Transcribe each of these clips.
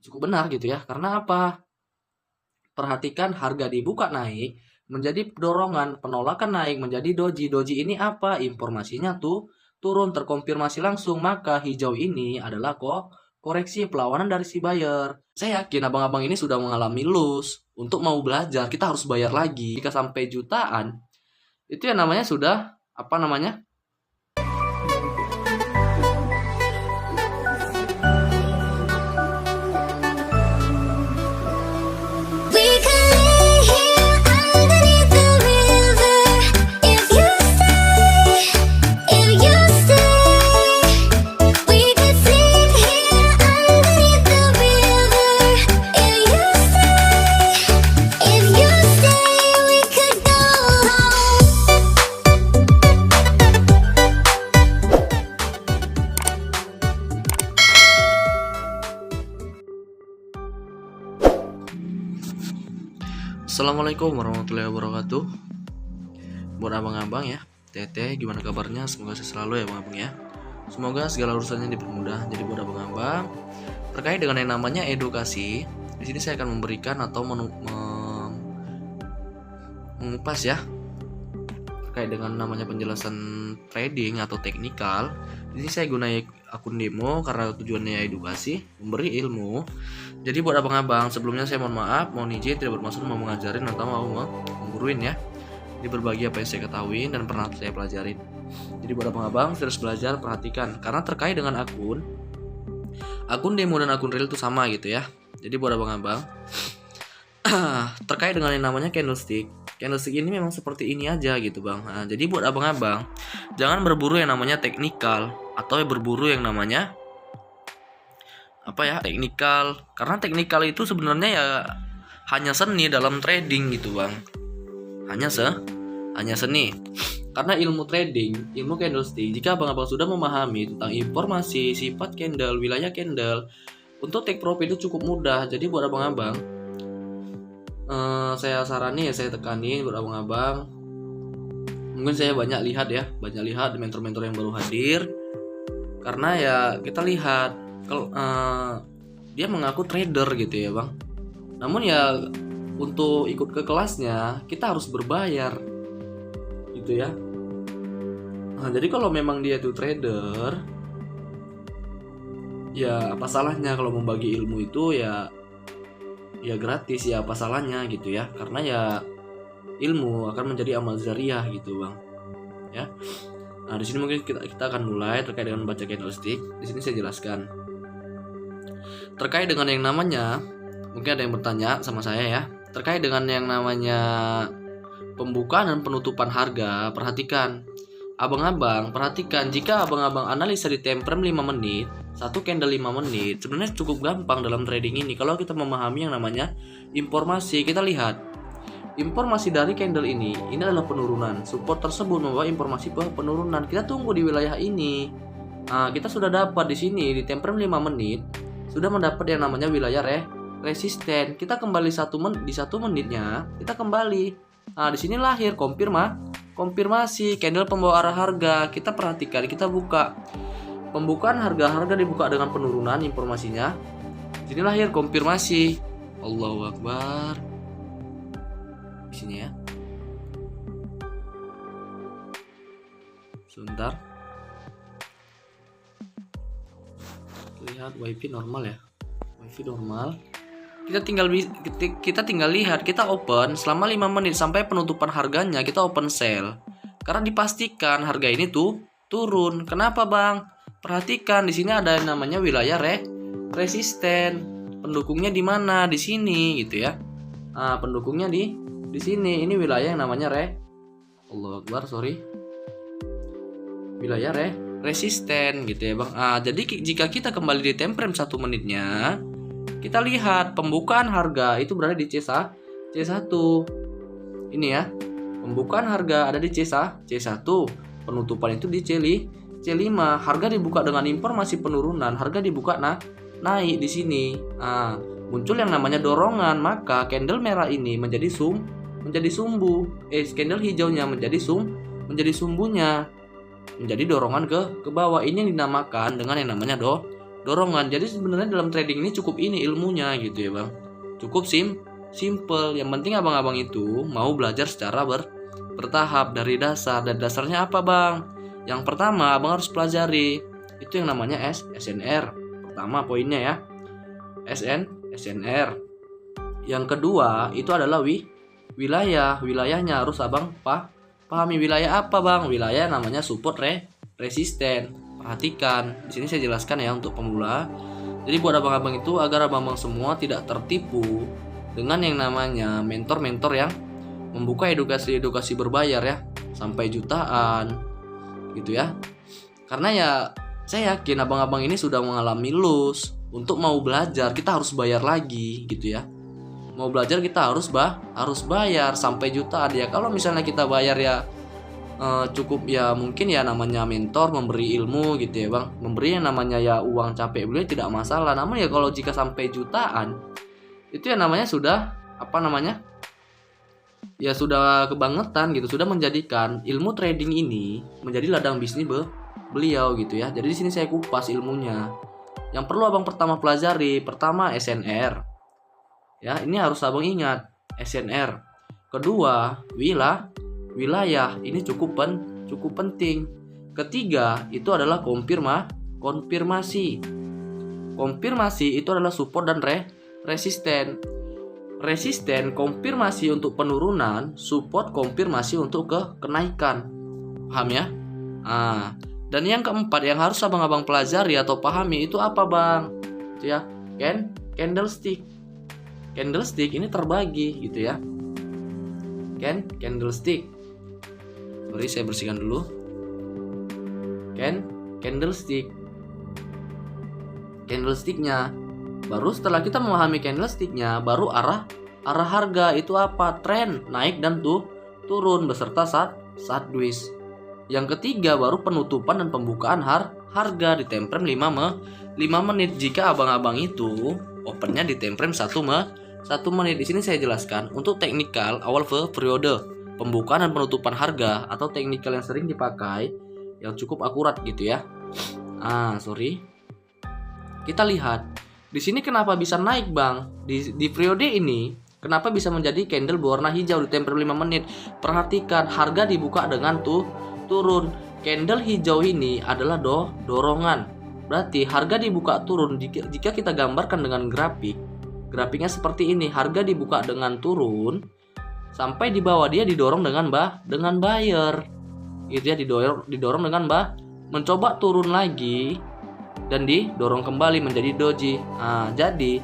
cukup benar gitu ya. Karena apa? Perhatikan harga dibuka naik menjadi dorongan, penolakan naik menjadi doji. Doji ini apa? Informasinya tuh turun terkonfirmasi langsung, maka hijau ini adalah kok koreksi perlawanan dari si buyer. Saya yakin abang-abang ini sudah mengalami loss. Untuk mau belajar kita harus bayar lagi. Jika sampai jutaan, itu yang namanya sudah apa namanya? We could lay here underneath the river if you stay, if you stay. We could sleep here underneath the river if you stay, if you stay. We could go home. Assalamualaikum warahmatullahi wabarakatuh. Buat abang-abang ya, teteh gimana kabarnya? Semoga sehat selalu ya abang-abang ya. Semoga segala urusannya dipermudah. Jadi buat abang-abang, terkait dengan yang namanya edukasi, di sini saya akan memberikan atau mengupas ya terkait dengan namanya penjelasan trading atau teknikal. Di sini saya gunakan akun demo karena tujuannya edukasi, memberi ilmu. Jadi buat abang-abang, sebelumnya saya mohon maaf, mohon izin tidak bermaksud mau mengajarin atau mau mengguruin ya. Ini berbagi apa yang saya ketahui dan pernah saya pelajarin. Jadi buat abang-abang terus belajar, perhatikan karena terkait dengan akun demo dan akun real itu sama gitu ya. Jadi buat abang-abang terkait dengan yang namanya candlestick ini memang seperti ini aja gitu bang. Nah, jadi buat abang-abang jangan berburu yang namanya teknikal atau berburu yang namanya teknikal, karena teknikal itu sebenarnya ya hanya seni dalam trading gitu bang, hanya seni. Karena ilmu trading, ilmu candlestick, jika abang-abang sudah memahami tentang informasi sifat candle, wilayah candle, untuk take profit itu cukup mudah. Jadi buat abang-abang saya sarani ya, saya tekani buat abang-abang, mungkin saya banyak lihat di mentor-mentor yang baru hadir, karena ya kita lihat kalau dia mengaku trader gitu ya bang, namun ya untuk ikut ke kelasnya kita harus berbayar gitu ya. Nah, jadi kalau memang dia itu trader, ya apa salahnya kalau membagi ilmu itu ya gratis, ya apa salahnya gitu ya, karena ya ilmu akan menjadi amal jariah gitu bang ya. Nah di sini mungkin kita akan mulai terkait dengan baca candlestick. Di sini saya jelaskan terkait dengan yang namanya, mungkin ada yang bertanya sama saya ya, terkait dengan yang namanya pembukaan dan penutupan harga. Perhatikan abang-abang, perhatikan jika abang-abang analisa di time frame 5 menit, satu candle 5 menit, sebenarnya cukup gampang dalam trading ini kalau kita memahami yang namanya informasi. Kita lihat informasi dari candle ini adalah penurunan, support tersebut membawa informasi penurunan. Kita tunggu di wilayah ini. Nah, kita sudah dapat di sini di time frame 5 menit sudah mendapat yang namanya wilayah resisten. Kita kembali di 1 menitnya, kita kembali. Nah, di sini lahir konfirmasi candle pembawa arah harga. Kita perhatikan, kita buka. Pembukaan harga dibuka dengan penurunan informasinya. Di sini lahir konfirmasi. Allahu Akbar. Di sini ya. Sebentar. Lihat wifi normal ya, wifi normal. Kita tinggal lihat, kita open selama 5 menit sampai penutupan harganya, kita open sell karena dipastikan harga ini tuh turun. Kenapa bang? Perhatikan di sini ada yang namanya wilayah resisten. Pendukungnya di mana? Di sini gitu ya. Nah, pendukungnya di sini. Ini wilayah yang namanya Allahu Akbar, wilayah resisten gitu ya bang. Jadi jika kita kembali di time frame 1 menitnya, kita lihat pembukaan harga itu berada di C1. Ini ya, pembukaan harga ada di C1, penutupan itu di C5. Harga dibuka dengan informasi penurunan, harga dibuka naik di sini. Muncul yang namanya dorongan, maka candle merah ini menjadi sumbu. Candle hijaunya menjadi sumbunya, menjadi dorongan ke bawah. Ini yang dinamakan dengan yang namanya dorongan. Jadi sebenarnya dalam trading ini cukup ini ilmunya gitu ya bang, cukup simple. Yang penting abang-abang itu mau belajar secara bertahap dari dasar. Dan dasarnya apa bang? Yang pertama abang harus pelajari itu yang namanya SNR. Pertama poinnya ya, SNR. Yang kedua itu adalah wilayahnya harus abang pahami. Wilayah apa bang? Wilayah namanya support resisten. Perhatikan, di sini saya jelaskan ya untuk pemula. Jadi buat abang-abang itu agar abang-abang semua tidak tertipu dengan yang namanya mentor-mentor yang membuka edukasi berbayar ya, sampai jutaan gitu ya. Karena ya saya yakin abang-abang ini sudah mengalami lose. Untuk mau belajar kita harus bayar lagi gitu ya. Mau belajar kita harus bayar sampai jutaan ya. Kalau misalnya kita bayar ya cukup ya, mungkin ya namanya mentor memberi ilmu gitu ya bang, memberi yang namanya ya uang capek beliau tidak masalah. Namun ya kalau jika sampai jutaan itu ya namanya sudah apa namanya ya, sudah kebangetan gitu, sudah menjadikan ilmu trading ini menjadi ladang bisnis beliau gitu ya. Jadi di sini saya kupas ilmunya. Yang perlu abang pertama pelajari, pertama SNR ya, ini harus abang ingat SNR. Kedua wilayah, ini cukup penting. Ketiga itu adalah konfirmasi itu adalah support dan resisten. Konfirmasi untuk penurunan, support konfirmasi untuk kenaikan. Paham ya? Dan yang keempat yang harus abang-abang pelajari atau pahami itu apa bang? Itu ya, candlestick. Candlestick ini terbagi gitu ya. Candlestick. Sorry, saya bersihkan dulu. Candlesticknya. Baru setelah kita memahami candlesticknya, baru arah harga itu apa? Tren naik dan turun beserta sideways. Yang ketiga baru penutupan dan pembukaan harga di time frame 5 menit. Jika abang-abang itu opennya di time frame 1 menit. Di sini saya jelaskan untuk teknikal awal periode pembukaan dan penutupan harga atau teknikal yang sering dipakai yang cukup akurat gitu ya. Kita lihat di sini kenapa bisa naik bang di periode ini. Kenapa bisa menjadi candle berwarna hijau di time frame 5 menit? Perhatikan, harga dibuka dengan turun. Candle hijau ini adalah dorongan. Berarti harga dibuka turun. Jika kita gambarkan dengan grafiknya seperti ini. Harga dibuka dengan turun sampai di bawah dia didorong dengan buyer. Itu ya, didorong dengan mencoba turun lagi dan didorong kembali menjadi doji. Jadi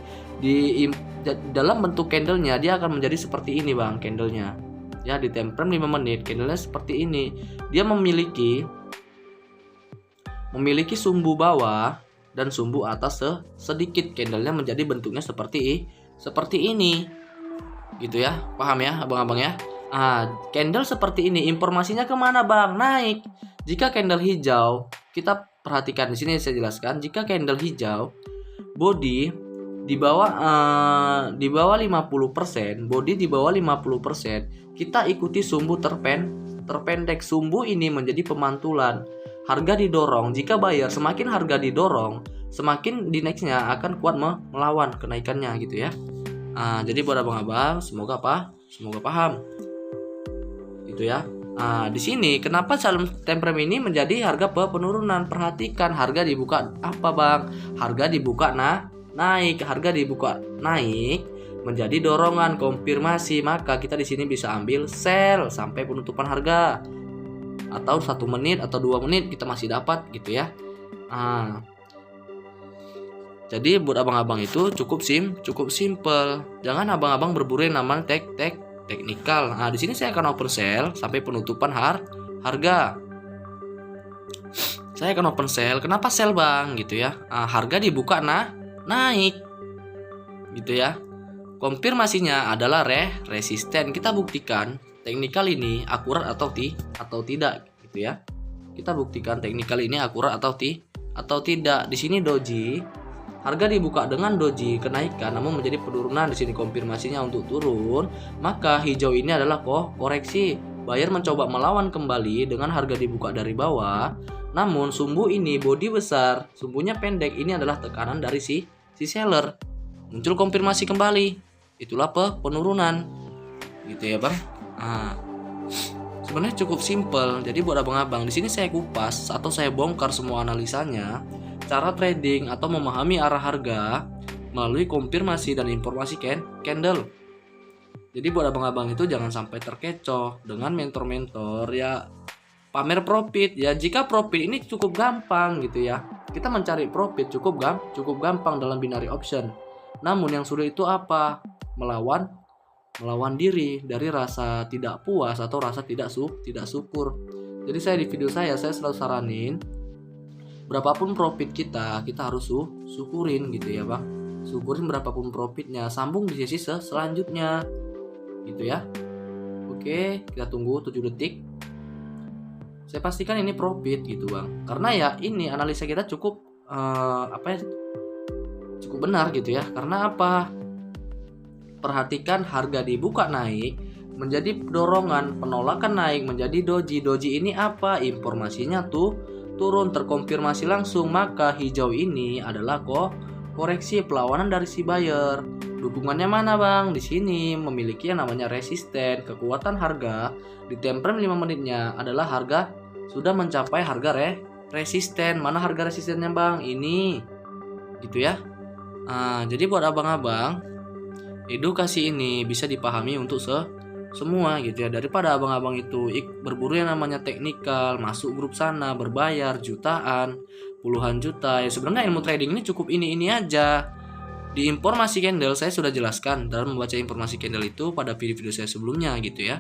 dalam bentuk candlenya dia akan menjadi seperti ini bang, candlenya ya di time frame 5 menit. Candlenya seperti ini. Dia memiliki sumbu bawah dan sumbu atas sedikit. Candlenya menjadi bentuknya seperti ini gitu ya. Paham ya abang-abang ya? Candle seperti ini informasinya kemana bang? Naik. Jika candle hijau, kita perhatikan di sini saya jelaskan. Jika candle hijau, body di bawah 50%, body di bawah 50%, kita ikuti sumbu terpendek. Sumbu ini menjadi pemantulan. Harga didorong. Jika buyer semakin harga didorong, semakin di nextnya akan kuat melawan kenaikannya gitu ya. Jadi buat abang-abang semoga paham. Gitu ya. Di sini kenapa dalam time frame ini menjadi harga penurunan? Perhatikan harga dibuka apa bang? Harga dibuka naik. Harga dibuka naik menjadi dorongan konfirmasi. Maka kita di sini bisa ambil sell sampai penutupan harga. Atau 1 menit atau 2 menit kita masih dapat gitu ya. Jadi buat abang-abang itu cukup simple. Jangan abang-abang berburu yang namanya teknikal. Di sini saya akan open sell sampai penutupan harga. Saya akan open sell. Kenapa sell bang? Gitu ya. Harga dibuka naik. Gitu ya. Konfirmasinya adalah resisten. Kita buktikan teknikal ini akurat atau tidak gitu ya. Kita buktikan teknikal ini akurat atau tidak. Di sini doji. Harga dibuka dengan doji kenaikan namun menjadi penurunan. Di sini konfirmasinya untuk turun. Maka hijau ini adalah koreksi. Buyer mencoba melawan kembali dengan harga dibuka dari bawah. Namun sumbu ini body besar, sumbunya pendek. Ini adalah tekanan dari si seller. Muncul konfirmasi kembali. Itulah penurunan. Gitu ya, Bang. Nah, sebenarnya cukup simpel. Jadi buat abang-abang, di sini saya kupas atau saya bongkar semua analisanya, cara trading atau memahami arah harga melalui konfirmasi dan informasi candle. Jadi buat abang-abang itu jangan sampai terkecoh dengan mentor-mentor ya pamer profit ya. Jika profit ini cukup gampang gitu ya. Kita mencari profit cukup gampang dalam binary option. Namun yang sulit itu apa? Melawan diri dari rasa tidak puas atau rasa tidak syukur. Jadi saya di video saya selalu saranin berapapun profit kita harus syukurin gitu ya, Bang. Syukurin berapapun profitnya, sambung di sesi selanjutnya gitu ya. Oke, kita tunggu 7 detik. Saya pastikan ini profit gitu, Bang. Karena ya ini analisa kita cukup cukup benar gitu ya. Karena apa? Perhatikan harga dibuka naik menjadi dorongan, penolakan naik menjadi doji. Doji ini apa? Informasinya tuh turun terkonfirmasi langsung, maka hijau ini adalah koreksi perlawanan dari si buyer. Dukungannya mana, Bang? Di sini memiliki yang namanya resisten. Kekuatan harga di time frame 5 menitnya adalah harga sudah mencapai harga resisten. Mana harga resistennya, Bang? Ini. Gitu ya. Jadi buat abang-abang, edukasi ini bisa dipahami untuk semua gitu ya. Daripada abang-abang itu berburu yang namanya teknikal, masuk grup sana, berbayar jutaan, puluhan juta. Ya sebenarnya ilmu trading ini cukup ini aja. Di informasi candle saya sudah jelaskan dalam membaca informasi candle itu pada video-video saya sebelumnya gitu ya.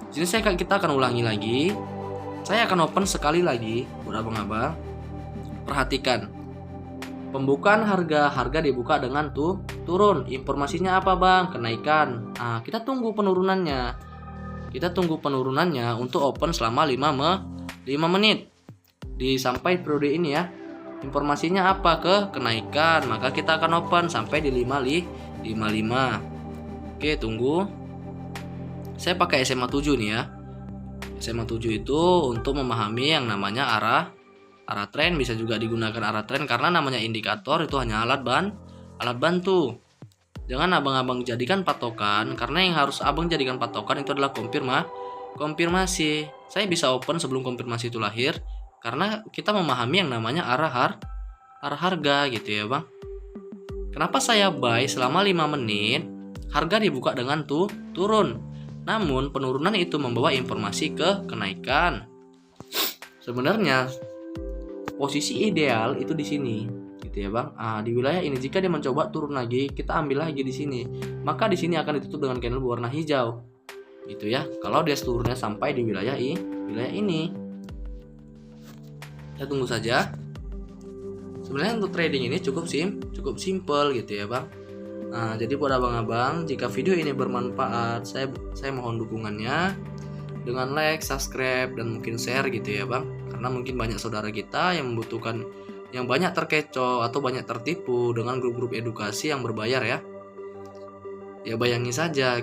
Jadi kita akan ulangi lagi. Saya akan open sekali lagi buat abang-abang. Perhatikan. Pembukaan harga dibuka dengan turun. Informasinya apa, Bang? Kenaikan. Kita tunggu penurunannya. Kita tunggu penurunannya untuk open selama 5 menit. Sampai periode ini ya. Informasinya apa? Kenaikan. Maka kita akan open sampai di 55. Oke, tunggu. Saya pakai SMA 7 nih ya. SMA 7 itu untuk memahami yang namanya arah tren. Bisa juga digunakan arah tren karena namanya indikator itu hanya alat bantu. Jangan abang-abang jadikan patokan, karena yang harus abang jadikan patokan itu adalah konfirmasi. Saya bisa open sebelum konfirmasi itu lahir karena kita memahami yang namanya arah harga gitu ya, Bang. Kenapa saya buy selama 5 menit? Harga dibuka dengan turun. Namun penurunan itu membawa informasi ke kenaikan. Sebenarnya posisi ideal itu di sini gitu ya, Bang. Di wilayah ini jika dia mencoba turun lagi, kita ambil lagi di sini. Maka di sini akan ditutup dengan candle berwarna hijau. Gitu ya. Kalau dia seluruhnya sampai di wilayah ini. Kita tunggu saja. Sebenarnya untuk trading ini cukup simple gitu ya, Bang. Jadi buat abang-abang, jika video ini bermanfaat, saya mohon dukungannya dengan like, subscribe, dan mungkin share gitu ya, Bang. Karena mungkin banyak saudara kita yang membutuhkan, yang banyak terkecoh atau banyak tertipu dengan grup-grup edukasi yang berbayar ya. Ya bayangin saja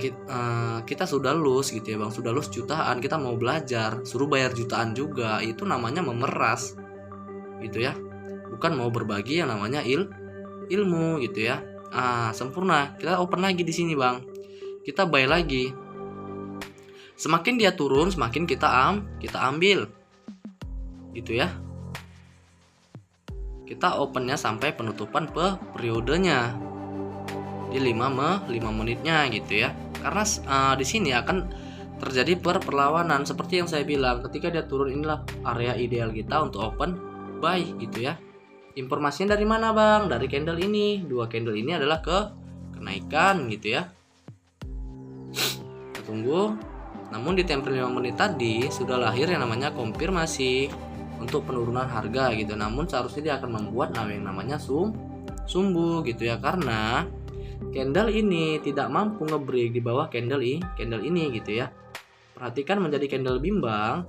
kita sudah lulus gitu ya, Bang, sudah lulus jutaan, kita mau belajar, suruh bayar jutaan juga, itu namanya memeras gitu ya. Bukan mau berbagi yang namanya ilmu gitu ya. Sempurna. Kita open lagi di sini, Bang. Kita buy lagi. Semakin dia turun, semakin kita ambil. Gitu ya. Kita opennya sampai penutupan periodenya. Di 5 menitnya gitu ya. Karena di sini akan terjadi perlawanan seperti yang saya bilang. Ketika dia turun, inilah area ideal kita untuk open buy gitu ya. Informasinya dari mana, Bang? Dari candle ini. 2 candle ini adalah kenaikan gitu ya. Kita tunggu. Namun di tempo 5 menit tadi sudah lahir yang namanya konfirmasi untuk penurunan harga gitu. Namun seharusnya dia akan membuat yang namanya sumbu gitu ya, karena candle ini tidak mampu nge-break di bawah candle ini gitu ya. Perhatikan menjadi candle bimbang.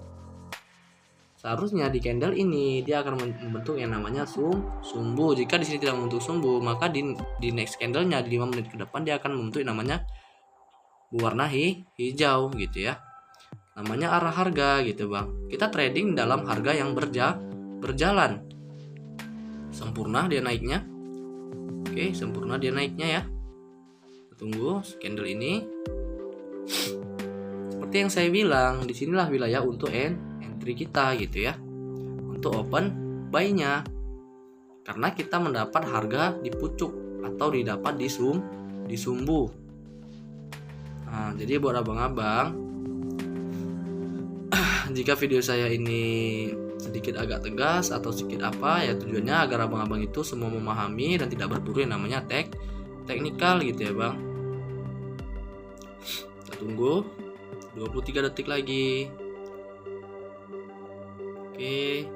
Seharusnya di candle ini dia akan membentuk yang namanya sumbu. Jika di sini tidak membentuk sumbu, maka di next candlenya di 5 menit ke depan dia akan membentuk yang namanya berwarna hijau gitu ya. namanya arah harga gitu bang. Kita trading dalam harga yang berjalan. Sempurna dia naiknya. Oke, sempurna dia naiknya ya. Tunggu candle ini. Seperti yang saya bilang, disinilah wilayah untuk entry kita gitu ya. Untuk open buy-nya. Karena kita mendapat harga di pucuk atau didapat di sumbu. Nah, jadi buat abang-abang, jika video saya ini sedikit agak tegas atau sedikit apa ya, tujuannya agar abang-abang itu semua memahami dan tidak berburu yang namanya teknikal gitu ya bang. Kita tunggu 23 detik lagi. Oke,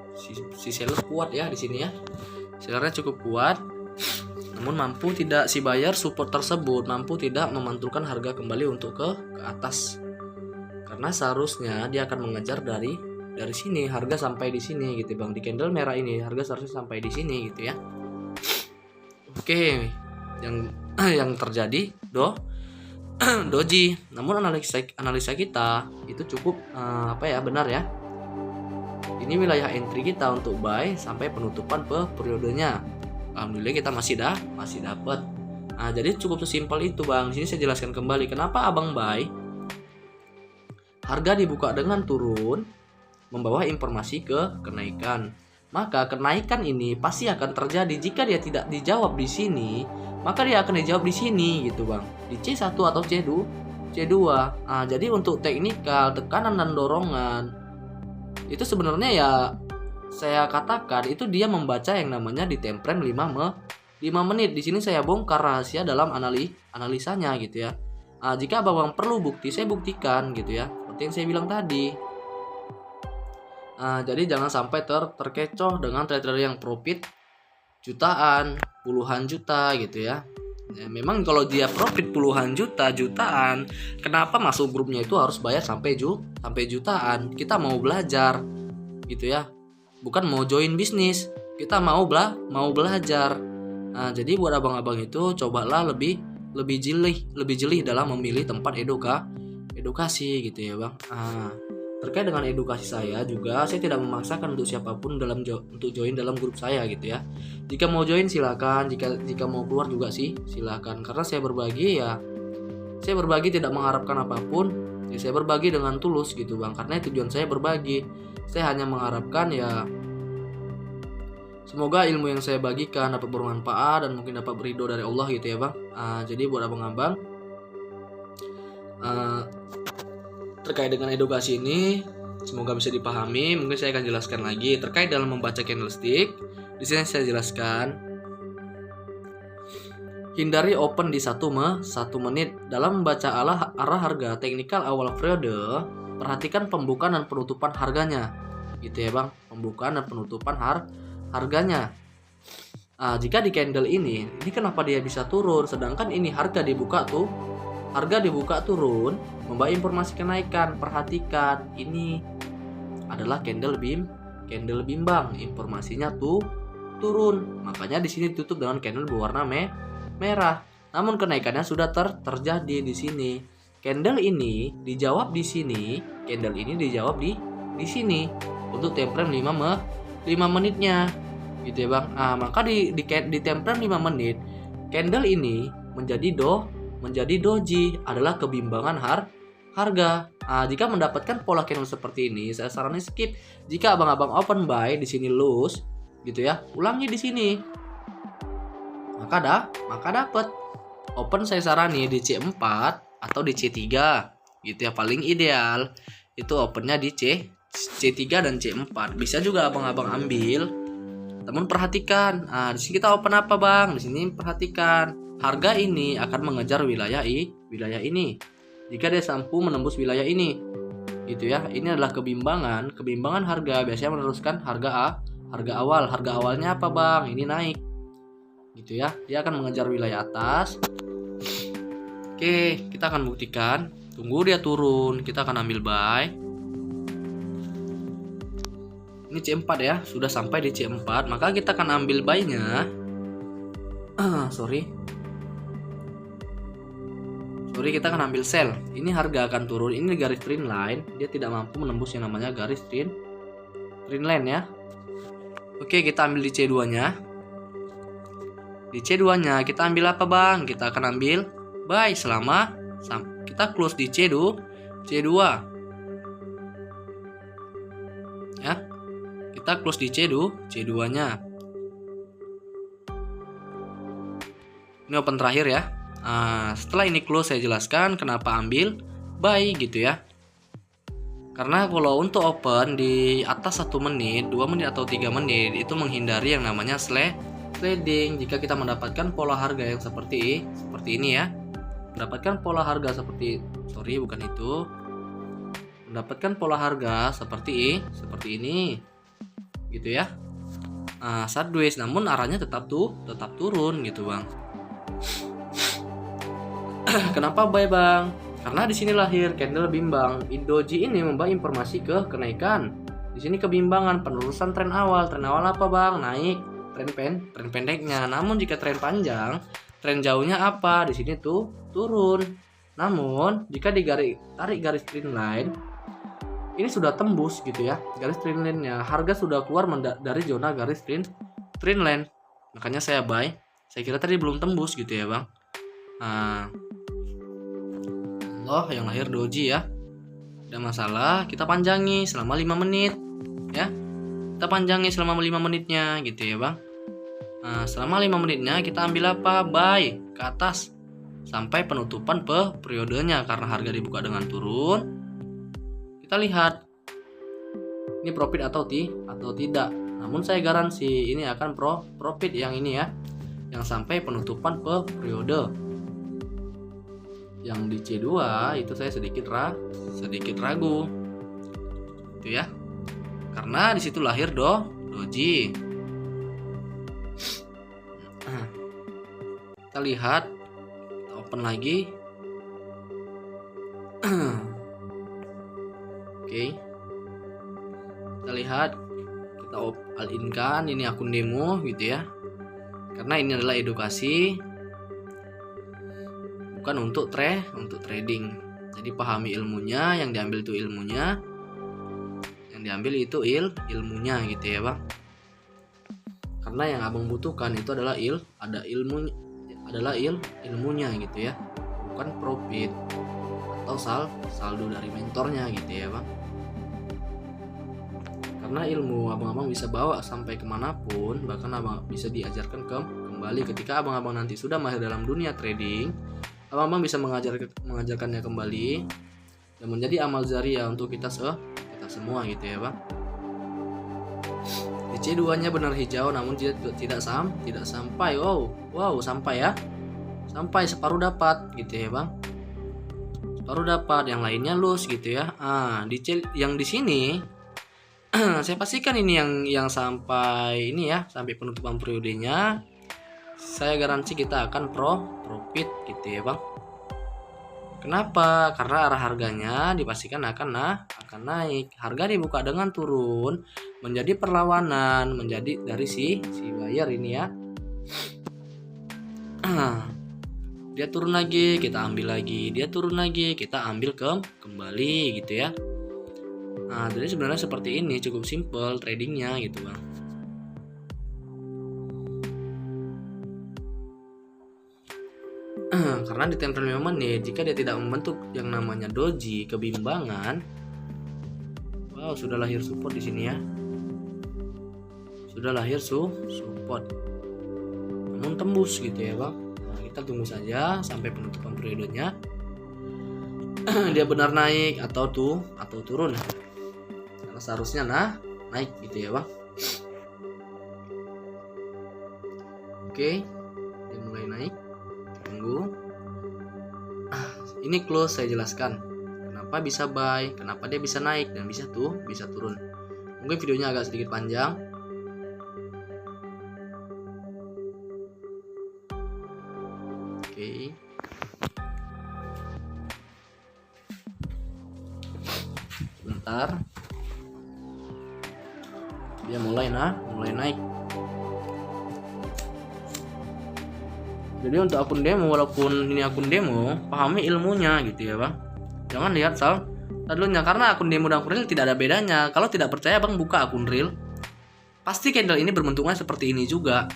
si seller kuat ya di sini ya. Sellernya cukup kuat. Namun mampu tidak si buyer support tersebut mampu tidak memantulkan harga kembali untuk ke atas. Karena seharusnya dia akan mengejar dari sini harga sampai di sini gitu bang. Di candle merah ini harga seharusnya sampai di sini gitu ya. Oke, yang terjadi doji. Namun analisa kita itu cukup benar ya. Ini wilayah entry kita untuk buy sampai penutupan periodenya. Alhamdulillah kita masih dapat. Nah, jadi cukup sesimpel itu bang. Di sini saya jelaskan kembali kenapa abang buy. Harga dibuka dengan turun, membawa informasi ke kenaikan. Maka kenaikan ini pasti akan terjadi. Jika dia tidak dijawab di sini, maka dia akan dijawab di sini gitu bang. Di C1 atau C2. Nah, jadi untuk teknikal, tekanan dan dorongan itu sebenarnya ya saya katakan itu dia membaca yang namanya di time frame 5 menit. Di sini saya bongkar rahasia dalam analisanya gitu ya. Nah, jika abang perlu bukti, saya buktikan gitu ya. Seperti yang saya bilang tadi. Jadi jangan sampai terkecoh dengan trader yang profit jutaan, puluhan juta gitu ya. Memang kalau dia profit puluhan jutaan, kenapa masuk grupnya itu harus bayar sampai jutaan? Kita mau belajar gitu ya. Bukan mau join bisnis, kita mau belajar. Nah, jadi buat abang-abang itu cobalah lebih jeli dalam memilih tempat edukasi gitu ya bang. Terkait dengan edukasi saya juga, saya tidak memaksakan untuk siapapun untuk join dalam grup saya gitu ya. Jika mau join silakan, jika mau keluar juga sih silakan. Karena saya berbagi tidak mengharapkan apapun. Ya, saya berbagi dengan tulus gitu bang. Karena tujuan saya berbagi. Saya hanya mengharapkan ya semoga ilmu yang saya bagikan dapat bermanfaat dan mungkin dapat beridho dari Allah gitu ya bang. Jadi buat abang-abang, terkait dengan edukasi ini semoga bisa dipahami. Mungkin saya akan jelaskan lagi terkait dalam membaca candlestick. Di sini saya jelaskan, hindari open di 1 menit dalam membaca arah harga teknikal awal periode. Perhatikan pembukaan dan penutupan harganya gitu ya bang, pembukaan dan penutupan harganya. Jika di candle ini kenapa dia bisa turun sedangkan ini harga dibuka turun, membawa informasi kenaikan. Perhatikan, ini adalah candle bimbang, informasinya turun. Makanya di sini ditutup dengan candle berwarna merah. Namun kenaikannya sudah terjadi di sini. Candle ini dijawab di sini, candle ini dijawab di sini untuk time frame 5 menitnya. Gitu ya bang. Maka di time frame 5 menit candle ini menjadi doji, adalah kebimbangan harga. Jika mendapatkan pola candle seperti ini, saya saranin skip. Jika abang-abang open buy di sini loss gitu ya, ulangi di sini. Maka dapat. Open saya sarani di C4 atau di C3 gitu ya, paling ideal itu opennya di C3 dan C4. Bisa juga abang-abang ambil. Namun perhatikan, di sini kita open apa bang? Di sini perhatikan, harga ini akan mengejar wilayah ini. Jika dia mampu menembus wilayah ini, gitu ya. Ini adalah kebimbangan harga. Biasanya meneruskan harga awal. Harga awalnya apa bang? Ini naik, gitu ya. Dia akan mengejar wilayah atas. Oke, kita akan buktikan. Tunggu dia turun, kita akan ambil buy. Ini C4 ya, sudah sampai di C4, maka kita akan ambil buy-nya. sorry, kita akan ambil sell. Ini harga akan turun. Ini garis trend line, dia tidak mampu menembus yang namanya garis trend line ya. Oke, kita ambil di C2 nya. Di C2 nya kita ambil apa bang? Kita akan ambil buy selama kita close di C2 ya. Kita close di C2 nya. Ini open terakhir ya. Setelah ini close, saya jelaskan kenapa ambil buy gitu ya. Karena kalau untuk open di atas 1 menit, 2 menit atau 3 menit itu menghindari yang namanya sliding. Jika kita mendapatkan pola harga yang seperti ini ya. Mendapatkan pola harga seperti mendapatkan pola harga seperti ini gitu ya. Sideways, namun arahnya tetap turun gitu bang. Kenapa buy bang? Karena di sini lahir candle bimbang. Doji ini membawa informasi ke kenaikan. Di sini kebimbangan, penerusan tren awal. Tren awal apa bang? Naik. Tren pendeknya. Namun jika tren panjang, tren jauhnya apa? Di sini tuh turun. Namun jika tarik garis trend line, ini sudah tembus gitu ya. Garis trend line-nya, harga sudah keluar dari zona garis trend line. Makanya saya buy. Saya kira tadi belum tembus gitu ya bang. Yang lahir doji ya. Tidak masalah, kita panjangi selama 5 menit ya. Kita panjangi selama 5 menitnya gitu ya bang. Selama 5 menitnya kita ambil apa? Buy ke atas sampai penutupan periodenya. Karena harga dibuka dengan turun, kita lihat ini profit atau tidak. Namun saya garansi ini akan profit yang ini ya, yang sampai penutupan periode. Yang di C2 itu saya sedikit ragu itu ya, karena disitu lahir doji. Kita lihat, kita open lagi. Oke, kita lihat, kita all in kan, ini akun demo gitu ya, karena ini adalah edukasi, bukan untuk trading. Jadi pahami ilmunya, yang diambil itu ilmunya, ilmunya gitu ya bang. Karena yang abang butuhkan itu adalah ilmunya gitu ya, bukan profit atau saldo dari mentornya gitu ya bang. Karena ilmu abang-abang bisa bawa sampai kemanapun, bahkan abang bisa diajarkan kembali ketika abang-abang nanti sudah mahir dalam dunia trading. Abang-abang bisa mengajarkannya kembali dan menjadi amal jariah untuk kita semua gitu ya bang. Di C2 nya benar hijau, namun tidak sampai. Wow sampai ya, sampai separuh dapat gitu ya bang. Separuh dapat, yang lainnya loss gitu ya. Yang di sini saya pastikan ini yang sampai ini ya, sampai penutupan periodenya. Saya garansi kita akan profit gitu ya bang. Kenapa? Karena arah harganya dipastikan akan naik. Harga dibuka dengan turun, menjadi perlawanan, menjadi dari si buyer ini ya. Dia turun lagi, kita ambil lagi. Dia turun lagi, kita ambil kembali gitu ya. Jadi sebenarnya seperti ini, cukup simple tradingnya gitu bang. Karena di tempo 5 menit, jika dia tidak membentuk yang namanya doji, kebimbangan, sudah lahir support di sini ya. Sudah lahir support. Namun tembus gitu ya bang. Kita tunggu saja sampai penutupan periodenya. Dia benar naik atau turun. Karena seharusnya naik gitu ya bang. Oke, dia mulai naik. Tunggu. Ini close, saya jelaskan kenapa bisa buy, kenapa dia bisa naik dan bisa turun. Mungkin videonya agak sedikit panjang. Oke. Bentar. Dia mulai naik. Jadi untuk akun demo, walaupun ini akun demo, pahami ilmunya gitu ya bang. Jangan lihat dulunya, karena akun demo dan akun real tidak ada bedanya. Kalau tidak percaya bang, buka akun real, pasti candle ini berbentuknya seperti ini juga.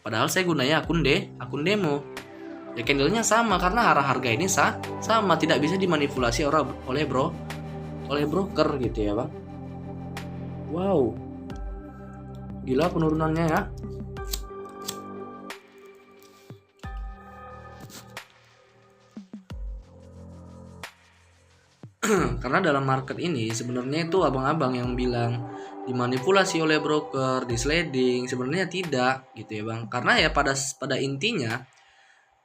Padahal saya gunanya akun demo. Ya candlenya sama, karena harga ini sama, tidak bisa dimanipulasi oleh broker gitu ya bang. Wow, gila penurunannya ya. Karena dalam market ini sebenarnya itu abang-abang yang bilang dimanipulasi oleh broker, di sliding, sebenarnya tidak gitu ya bang. Karena ya pada intinya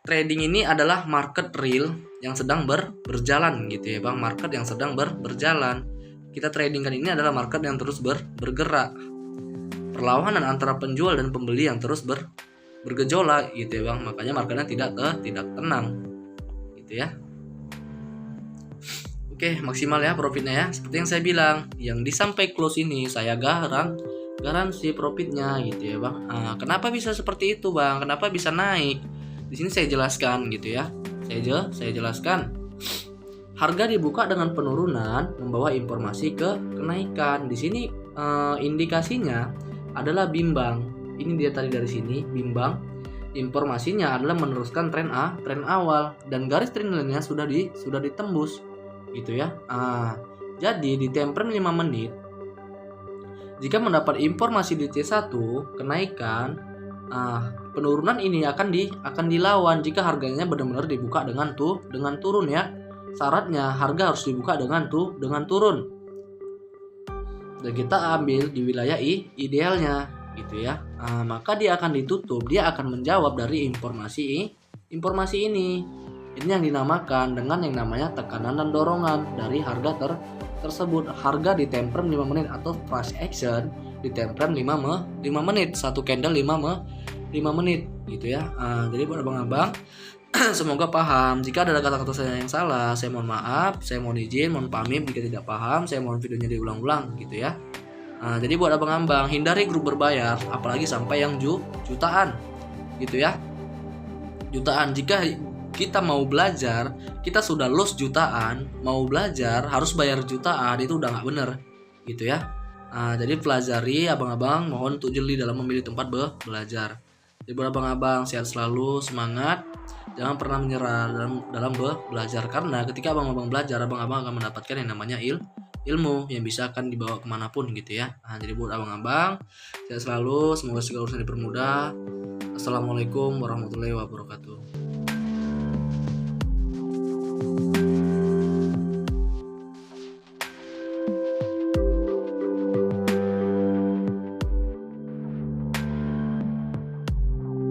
trading ini adalah market real yang sedang berjalan gitu ya bang. Market yang sedang berjalan. Kita trading kan ini adalah market yang terus bergerak. Perlawanan antara penjual dan pembeli yang terus bergejolak gitu ya bang. Makanya marketnya tidak tenang gitu ya. Oke, maksimal ya profitnya ya. Seperti yang saya bilang, yang di sampai close ini saya garansi profitnya gitu ya bang. Nah, kenapa bisa seperti itu bang? Kenapa bisa naik? Di sini saya jelaskan gitu ya. Saya jelaskan. Harga dibuka dengan penurunan membawa informasi ke kenaikan. Di sini indikasinya adalah bimbang. Ini dia tadi dari sini bimbang. Informasinya adalah meneruskan tren awal dan garis trendline-nya sudah ditembus gitu ya. Jadi di time frame 5 menit jika mendapat informasi di T1 kenaikan, penurunan ini akan dilawan jika harganya benar-benar dibuka dengan turun ya. Syaratnya harga harus dibuka dengan turun. Dan kita ambil di wilayah idealnya gitu ya. Maka dia akan ditutup, dia akan menjawab dari informasi ini. Ini yang dinamakan dengan yang namanya tekanan dan dorongan dari harga tersebut. Harga di time frame 5 menit atau price action di time frame 5 menit. Satu candle 5 menit gitu ya. Jadi buat abang-abang semoga paham. Jika ada kata-kata saya yang salah, saya mohon maaf, saya mohon izin, mohon pamit jika tidak paham, saya mohon videonya diulang-ulang gitu ya. Jadi buat abang-abang hindari grup berbayar, apalagi sampai yang jutaan gitu ya. Jutaan, jika kita mau belajar, kita sudah loss jutaan, mau belajar harus bayar jutaan, itu udah nggak bener gitu ya. Jadi pelajari abang-abang, mohon untuk jeli dalam memilih tempat belajar. Jadi buat abang-abang sehat selalu, semangat, jangan pernah menyerah dalam belajar, karena ketika abang-abang belajar, abang-abang akan mendapatkan yang namanya ilmu yang bisa akan dibawa kemanapun gitu ya. Jadi buat abang-abang sehat selalu, semoga segala urusan dipermudah. Assalamualaikum warahmatullahi wabarakatuh.